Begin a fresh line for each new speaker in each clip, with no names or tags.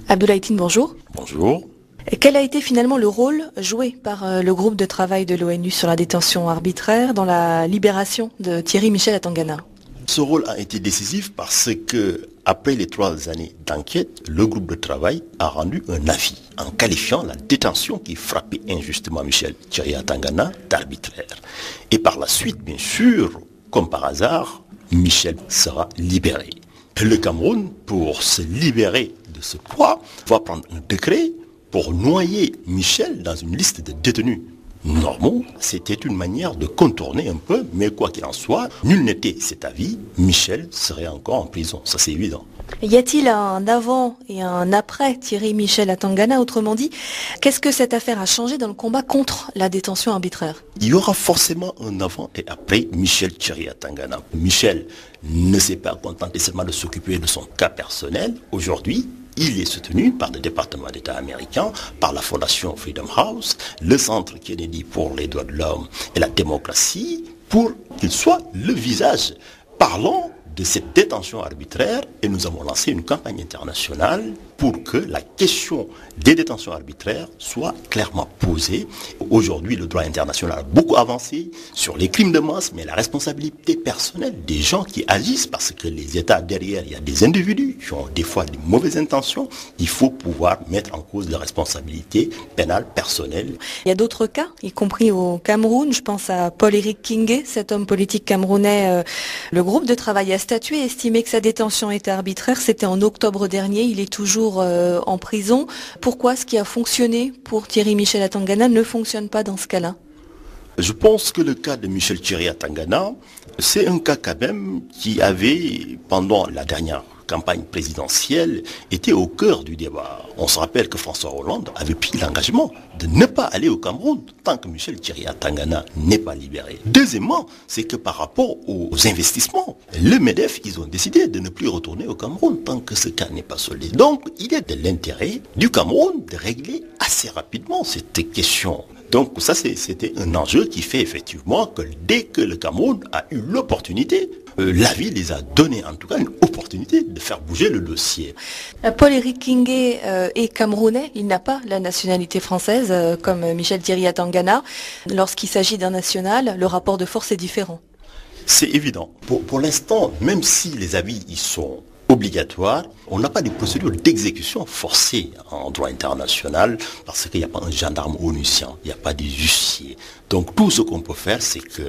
Abdoulaye Tine, bonjour.
Bonjour.
Quel a été finalement le rôle joué par le groupe de travail de l'ONU sur la détention arbitraire dans la libération de Thierry Michel à Tangana?
Ce rôle a été décisif parce que, après les 3 années d'enquête, le groupe de travail a rendu un avis en qualifiant la détention qui frappait injustement Michel Thierry à Tangana d'arbitraire. Et par la suite, bien sûr, comme par hasard, Michel sera libéré. Le Cameroun, pour se libérer de ce poids, va prendre un décret pour noyer Michel dans une liste de détenus normaux. C'était une manière de contourner un peu, mais quoi qu'il en soit, nul n'était cet avis, Michel serait encore en prison, ça c'est évident.
Y a-t-il un avant et un après Thierry Michel à Tangana? Autrement dit, qu'est-ce que cette affaire a changé dans le combat contre la détention arbitraire?
Il y aura forcément un avant et après Michel Thierry à Tangana. Michel ne s'est pas contenté seulement de s'occuper de son cas personnel. Aujourd'hui, il est soutenu par le département d'État américain, par la fondation Freedom House, le Centre Kennedy pour les droits de l'homme et la démocratie, pour qu'il soit le visage parlant de cette détention arbitraire. Et nous avons lancé une campagne internationale pour que la question des détentions arbitraires soit clairement posée. Aujourd'hui, le droit international a beaucoup avancé sur les crimes de masse, mais la responsabilité personnelle des gens qui agissent, parce que les États derrière, il y a des individus qui ont des fois des mauvaises intentions, il faut pouvoir mettre en cause les responsabilités pénales personnelles.
Il y a d'autres cas, y compris au Cameroun. Je pense à Paul-Éric Kingé, cet homme politique camerounais. Le groupe de travail a statué, estimé que sa détention était arbitraire. C'était en octobre dernier. Il est toujours en prison. Pourquoi ce qui a fonctionné pour Thierry Michel à Tangana ne fonctionne pas dans ce cas-là?
Je pense que le cas de Michel Thierry à Tangana, c'est un cas quand même qui avait, pendant la dernière campagne présidentielle, était au cœur du débat. On se rappelle que François Hollande avait pris l'engagement de ne pas aller au Cameroun tant que Michel Thierry à Tangana n'est pas libéré. Deuxièmement, c'est que par rapport aux investissements, le MEDEF, ils ont décidé de ne plus retourner au Cameroun tant que ce cas n'est pas soldé. Donc, il est de l'intérêt du Cameroun de régler assez rapidement cette question. Donc ça, c'était un enjeu qui fait effectivement que dès que le Cameroun a eu l'opportunité, la vie les a donné en tout cas une opportunité de faire bouger le dossier.
Paul-Éric Kingé est camerounais, il n'a pas la nationalité française comme Michel Thierry à Tangana. Lorsqu'il s'agit d'un national, le rapport de force est différent.
C'est évident. Pour l'instant, même si les avis y sont obligatoire, on n'a pas de procédure d'exécution forcée en droit international parce qu'il n'y a pas un gendarme onusien, il n'y a pas de justicier. Donc tout ce qu'on peut faire, c'est que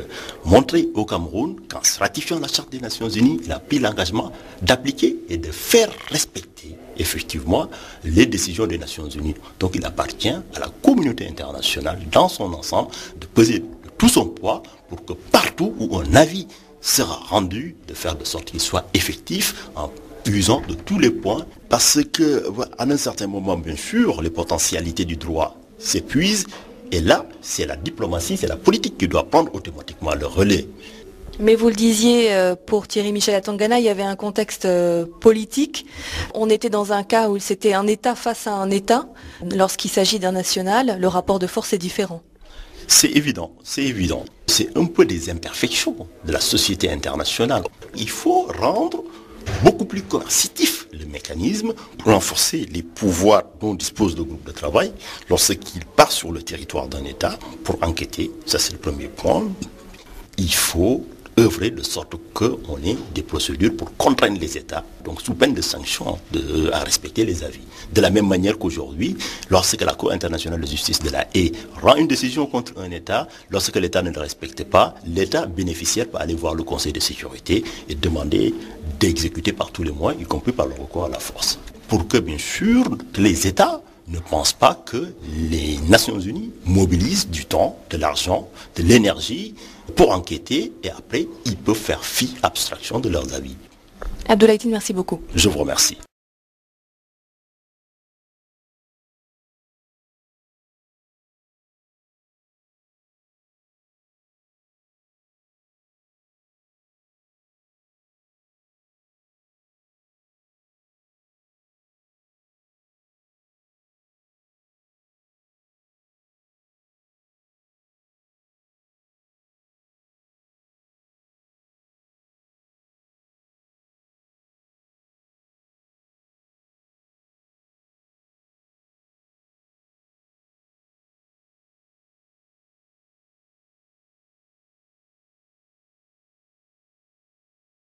montrer au Cameroun qu'en ratifiant la Charte des Nations Unies, il a pris l'engagement d'appliquer et de faire respecter effectivement les décisions des Nations Unies. Donc il appartient à la communauté internationale dans son ensemble de peser tout son poids pour que partout où un avis sera rendu, de faire de sorte qu'il soit effectif en usant de tous les points, parce que à un certain moment, bien sûr, les potentialités du droit s'épuisent, et là, c'est la diplomatie, c'est la politique qui doit prendre automatiquement le relais.
Mais vous le disiez, pour Thierry Michel à Tangana, il y avait un contexte politique. On était dans un cas où c'était un État face à un État. Lorsqu'il s'agit d'un national, le rapport de force est différent.
C'est évident, c'est évident. C'est un peu des imperfections de la société internationale. Il faut rendre beaucoup plus coercitif le mécanisme pour renforcer les pouvoirs dont dispose le groupe de travail lorsqu'il part sur le territoire d'un État pour enquêter. Ça, c'est le premier point. Il faut œuvrer de sorte qu'on ait des procédures pour contraindre les États, donc sous peine de sanctions, à respecter les avis. De la même manière qu'aujourd'hui, lorsque la Cour internationale de justice de la Haye rend une décision contre un État, lorsque l'État ne le respecte pas, l'État bénéficiaire peut aller voir le Conseil de sécurité et demander d'exécuter par tous les moyens, y compris par le recours à la force. Pour que, bien sûr, les États ne pensent pas que les Nations Unies mobilisent du temps, de l'argent, de l'énergie pour enquêter et après, ils peuvent faire fi, abstraction de leurs avis.
Abdoulaye Tine, merci beaucoup.
Je vous remercie.